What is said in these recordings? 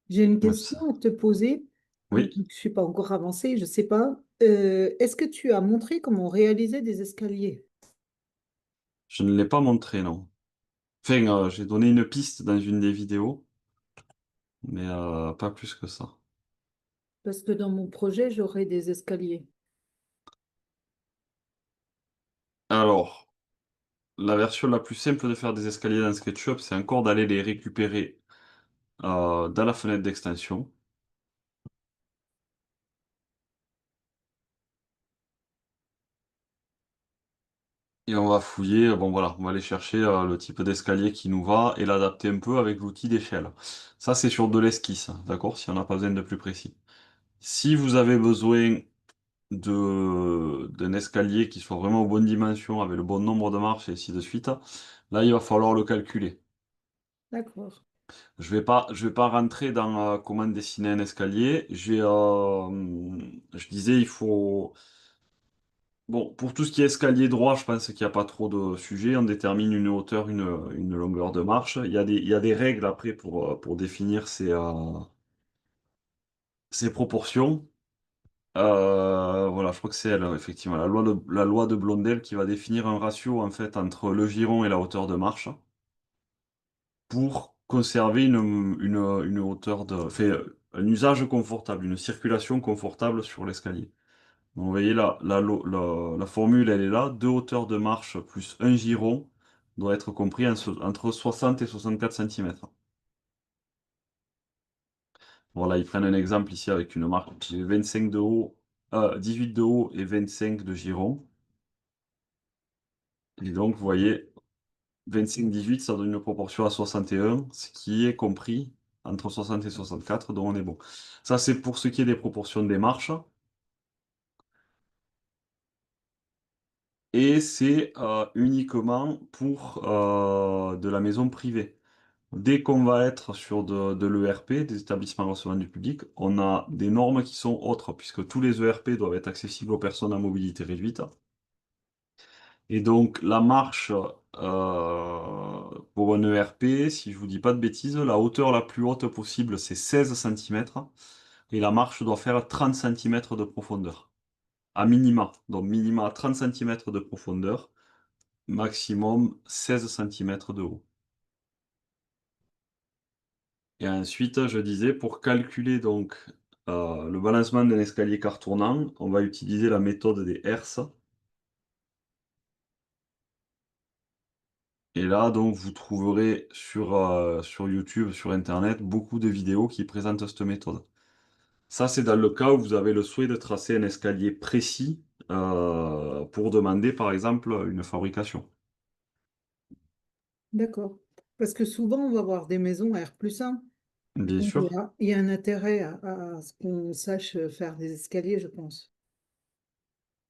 J'ai une Mais question à te poser. oui, Je ne suis pas encore avancée, je ne sais pas. Est-ce que tu as montré comment réaliser des escaliers? je ne l'ai pas montré, non. Enfin, j'ai donné une piste dans une des vidéos, mais pas plus que ça. Parce que dans mon projet, j'aurai des escaliers. Alors, la version la plus simple de faire des escaliers dans SketchUp, c'est encore d'aller les récupérer dans la fenêtre d'extension. Et on va fouiller, bon voilà, on va aller chercher le type d'escalier qui nous va et l'adapter un peu avec l'outil d'échelle. Ça, c'est sur de l'esquisse, d'accord? Si on n'a pas besoin de plus précis. Si vous avez besoin d'un escalier qui soit vraiment aux bonnes dimensions, avec le bon nombre de marches et ainsi de suite, là, il va falloir le calculer. D'accord. Je vais pas rentrer dans comment dessiner un escalier. Je disais, il faut. Bon, pour tout ce qui est escalier droit, je pense qu'il n'y a pas trop de sujets. On détermine une hauteur, une longueur de marche. Il y a des règles après pour définir ces proportions. Voilà, je crois que c'est elle, effectivement, la loi de Blondel qui va définir un ratio en fait entre le giron et la hauteur de marche pour conserver une hauteur enfin, un usage confortable, une circulation confortable sur l'escalier. Donc, vous voyez là, la formule, elle est là. Deux hauteurs de marche plus un giron doit être compris entre 60 et 64 cm. Voilà, ils prennent un exemple ici avec une marche qui est 25 de haut, 18 de haut et 25 de giron. Et donc, vous voyez, 25-18, ça donne une proportion à 61, ce qui est compris entre 60 et 64, donc on est bon. Ça, c'est pour ce qui est des proportions des marches. Et c'est uniquement pour de la maison privée. Dès qu'on va être sur de l'ERP, des établissements recevant du public, on a des normes qui sont autres, puisque tous les ERP doivent être accessibles aux personnes à mobilité réduite. Et donc, la marche pour un ERP, si je vous dis pas de bêtises, la hauteur la plus haute possible, c'est 16 cm, et la marche doit faire 30 cm de profondeur, à minima. Donc, minima 30 cm de profondeur, maximum 16 cm de haut. Et ensuite, je disais, pour calculer donc le balancement d'un escalier car tournant, on va utiliser la méthode des herses. Et là, donc, vous trouverez sur YouTube, sur Internet, beaucoup de vidéos qui présentent cette méthode. Ça, c'est dans le cas où vous avez le souhait de tracer un escalier précis pour demander, par exemple, une fabrication. D'accord. Parce que souvent, on va voir des maisons R+1. Bien Donc, sûr. il y a un intérêt à ce qu'on sache faire des escaliers, je pense.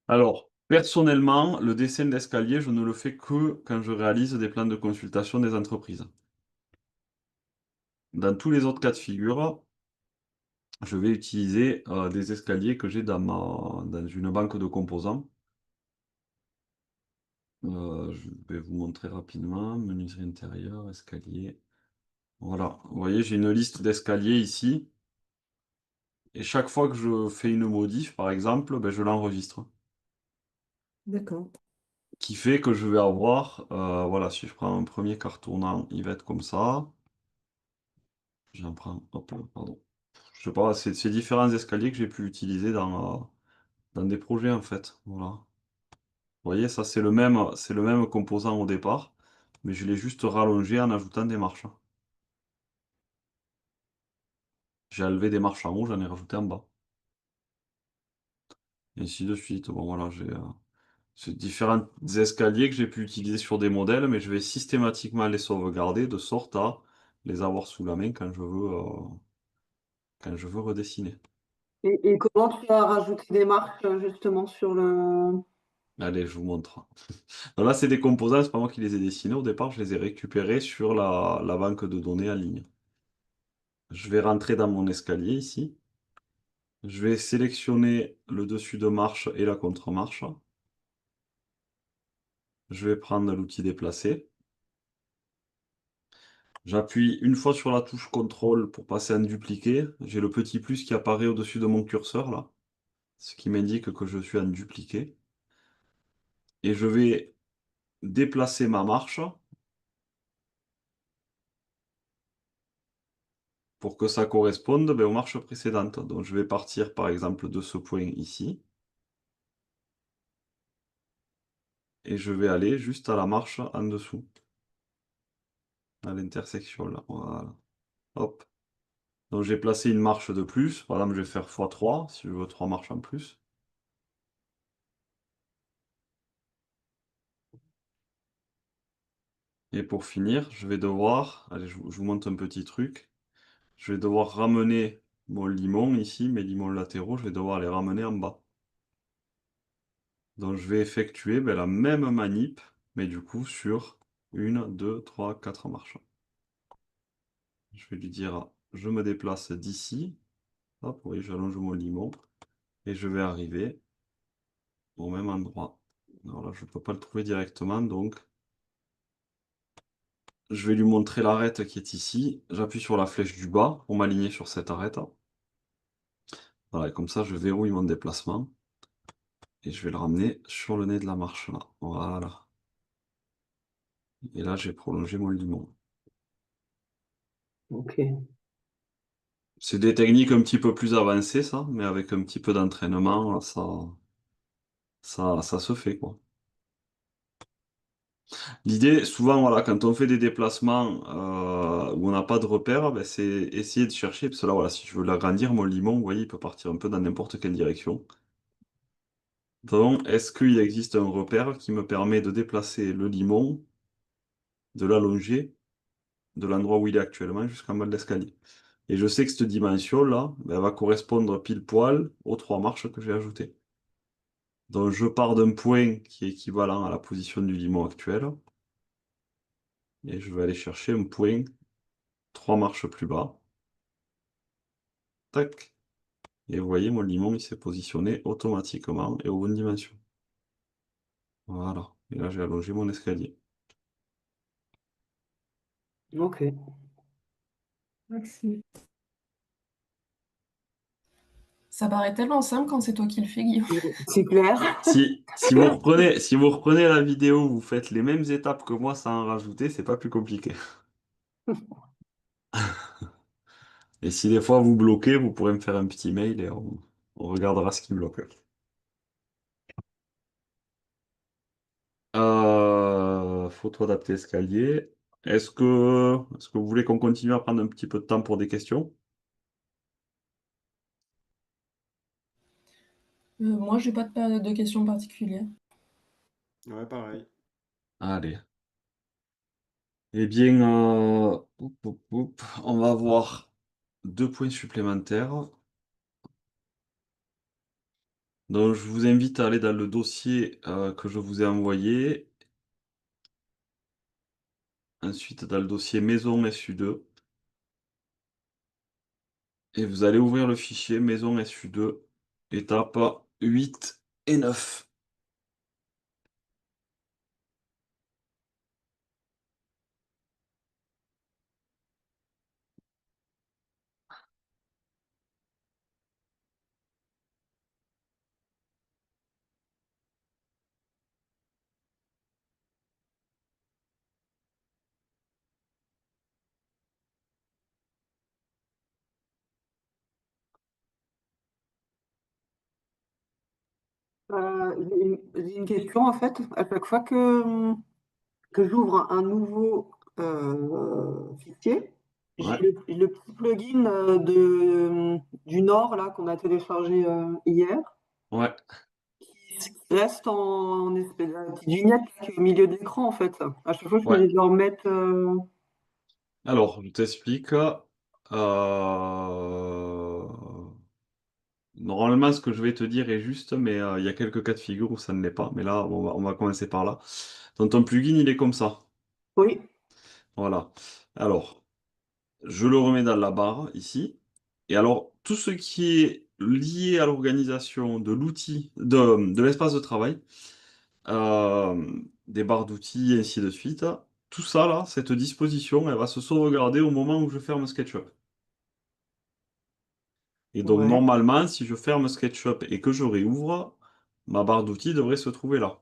Alors, personnellement, le dessin d'escalier, je ne le fais que quand je réalise des plans de consultation des entreprises. Dans tous les autres cas de figure, je vais utiliser des escaliers que j'ai dans une banque de composants. Je vais vous montrer rapidement. Menuiserie intérieure, escalier. Voilà, vous voyez, j'ai une liste d'escaliers ici. Et chaque fois que je fais une modif, par exemple, ben, je l'enregistre. D'accord. Qui fait que je vais avoir, voilà, si je prends un premier quart tournant, il va être comme ça. J'en prends, hop, pardon. Je sais pas, c'est ces différents escaliers que j'ai pu utiliser dans des projets en fait. Voilà. Vous voyez, ça c'est le même composant au départ, mais je l'ai juste rallongé en ajoutant des marches. J'ai enlevé des marches en haut, j'en ai rajouté en bas. Et ainsi de suite. Bon voilà, ces différents escaliers que j'ai pu utiliser sur des modèles, mais je vais systématiquement les sauvegarder de sorte à les avoir sous la main quand je veux redessiner. Et comment tu as rajouté des marques justement sur le... Allez, je vous montre. Donc là, c'est des composants, c'est pas moi qui les ai dessinés au départ, je les ai récupérés sur la banque de données en ligne. Je vais rentrer dans mon escalier ici. Je vais sélectionner le dessus de marche et la contre-marche. Je vais prendre l'outil déplacer. J'appuie une fois sur la touche contrôle pour passer en dupliqué. J'ai le petit plus qui apparaît au-dessus de mon curseur là, ce qui m'indique que je suis en dupliqué. Et je vais déplacer ma marche pour que ça corresponde ben, aux marches précédentes. Donc je vais partir par exemple de ce point ici. Et je vais aller juste à la marche en dessous, à l'intersection là. Voilà. Hop. Donc j'ai placé une marche de plus. Par exemple, je vais faire x3 si je veux 3 marches en plus. Et pour finir, je vais devoir, allez, je vous montre un petit truc. Je vais devoir ramener mon limon ici, mes limons latéraux, je vais devoir les ramener en bas. Donc je vais effectuer ben, la même manip, mais du coup sur une, 2, 3, 4 marches. Je vais lui dire, je me déplace d'ici. Hop, oui, j'allonge mon limon. Et je vais arriver au même endroit. Alors là, je ne peux pas le trouver directement, donc je vais lui montrer l'arête qui est ici. J'appuie sur la flèche du bas pour m'aligner sur cette arête. Voilà, et comme ça, je verrouille mon déplacement. Et je vais le ramener sur le nez de la marche là. Voilà. Et là, j'ai prolongé mon limon. Ok. C'est des techniques un petit peu plus avancées, ça, mais avec un petit peu d'entraînement, ça se fait, quoi. L'idée, souvent, voilà, quand on fait des déplacements où on n'a pas de repère, ben, c'est essayer de chercher, parce que là, voilà, si je veux l'agrandir, mon limon, vous voyez, il peut partir un peu dans n'importe quelle direction. Donc, est-ce qu'il existe un repère qui me permet de déplacer le limon, de l'allonger, de l'endroit où il est actuellement jusqu'en bas de l'escalier? Et je sais que cette dimension-là, ben, elle va correspondre pile poil aux 3 marches que j'ai ajoutées. Donc, je pars d'un point qui est équivalent à la position du limon actuel, et je vais aller chercher un point 3 marches plus bas. Tac. Et vous voyez, mon limon, il s'est positionné automatiquement et aux bonnes dimensions. Voilà. Et là, j'ai allongé mon escalier. Ok. Merci. Ça paraît tellement simple quand c'est toi qui le fais, Guillaume. C'est clair. Si vous reprenez la vidéo, vous faites les mêmes étapes que moi sans en rajouter, c'est pas plus compliqué. Et si des fois vous bloquez, vous pourrez me faire un petit mail et on regardera ce qui bloque. Photo adaptée escalier. Est-ce que vous voulez qu'on continue à prendre un petit peu de temps pour des questions? Moi, j'ai pas de questions particulières. Ouais, pareil. Allez. Eh bien, on va avoir 2 points supplémentaires. Donc, je vous invite à aller dans le dossier que je vous ai envoyé. Ensuite, dans le dossier maison SU2. Et vous allez ouvrir le fichier maison SU2, étape 8 et 9. J'ai une question en fait. À chaque fois que j'ouvre un nouveau fichier, j'ai Ouais, le petit plugin du Nord là qu'on a téléchargé hier, ouais, qui reste en espèce de petite vignette qui est au milieu de l'écran en fait. À chaque fois, je suis ouais. obligée de le remettre. Alors, je t'explique. Normalement, ce que je vais te dire est juste, mais il y a quelques cas de figure où ça ne l'est pas. Mais là, on va commencer par là. Donc, ton plugin, il est comme ça. Oui. Voilà. Alors, je le remets dans la barre ici. Et alors, tout ce qui est lié à l'organisation de l'outil, de l'espace de travail, des barres d'outils et ainsi de suite, tout ça là, cette disposition, elle va se sauvegarder au moment où je ferme SketchUp. Et donc Ouais. normalement, si je ferme SketchUp et que je réouvre, ma barre d'outils devrait se trouver là.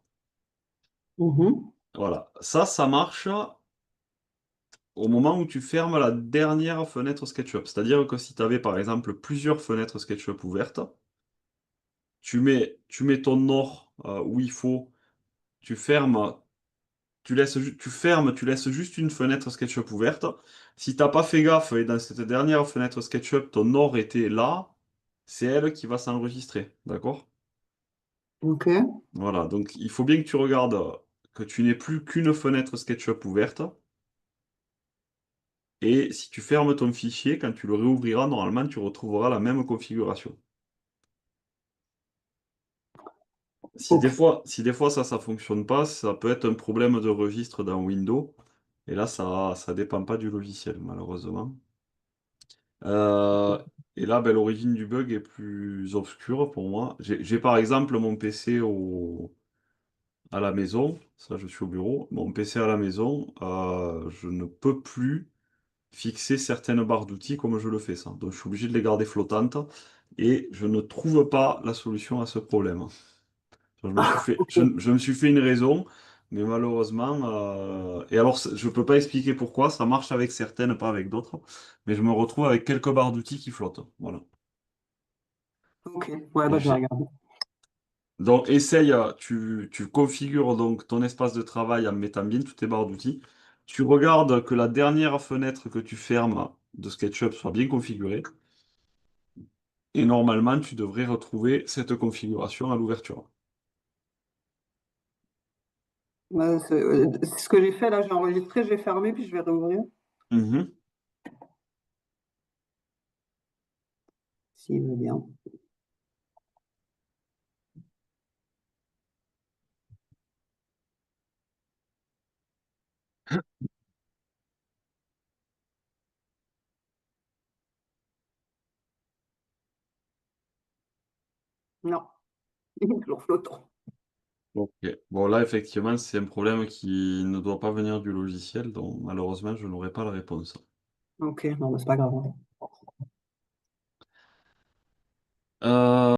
Mhm. Voilà. Ça marche au moment où tu fermes la dernière fenêtre SketchUp. C'est-à-dire que si tu avais par exemple plusieurs fenêtres SketchUp ouvertes, tu mets ton nord où il faut, tu fermes, tu laisses juste une fenêtre SketchUp ouverte. Si t'as pas fait gaffe et dans cette dernière fenêtre SketchUp, ton nord était là, c'est elle qui va s'enregistrer. D'accord? Ok. Voilà, donc il faut bien que tu regardes que tu n'aies plus qu'une fenêtre SketchUp ouverte. Et si tu fermes ton fichier, quand tu le réouvriras, normalement, tu retrouveras la même configuration. Ok. Si des fois ça fonctionne pas, ça peut être un problème de registre dans Windows. Et là, ça dépend pas du logiciel, malheureusement. Euh, et là, ben, l'origine du bug est plus obscure pour moi. J'ai par exemple mon PC à la maison. Ça, je suis au bureau. Mon PC à la maison, je ne peux plus fixer certaines barres d'outils comme je le fais ça. Donc je suis obligé de les garder flottantes et je ne trouve pas la solution à ce problème. Je me suis fait, Ok. je me suis fait une raison, mais malheureusement, et alors je peux pas expliquer pourquoi, ça marche avec certaines, pas avec d'autres, mais je me retrouve avec quelques barres d'outils qui flottent. Voilà. Ok. Ouais, Et bah, je vais j'ai- regarder. Donc essaye, tu configures donc ton espace de travail en mettant bien toutes tes barres d'outils. Tu regardes que la dernière fenêtre que tu fermes de SketchUp soit bien configurée. Et normalement, tu devrais retrouver cette configuration à l'ouverture. Bah, c'est ce que j'ai fait là, j'ai enregistré, j'ai fermé, puis je vais réouvrir. Mhm. S'il veut bien. Non, il est toujours flottant. Ok. Bon, là, effectivement, c'est un problème qui ne doit pas venir du logiciel, donc malheureusement, je n'aurai pas la réponse. Ok, non, bah, c'est pas grave. Euh,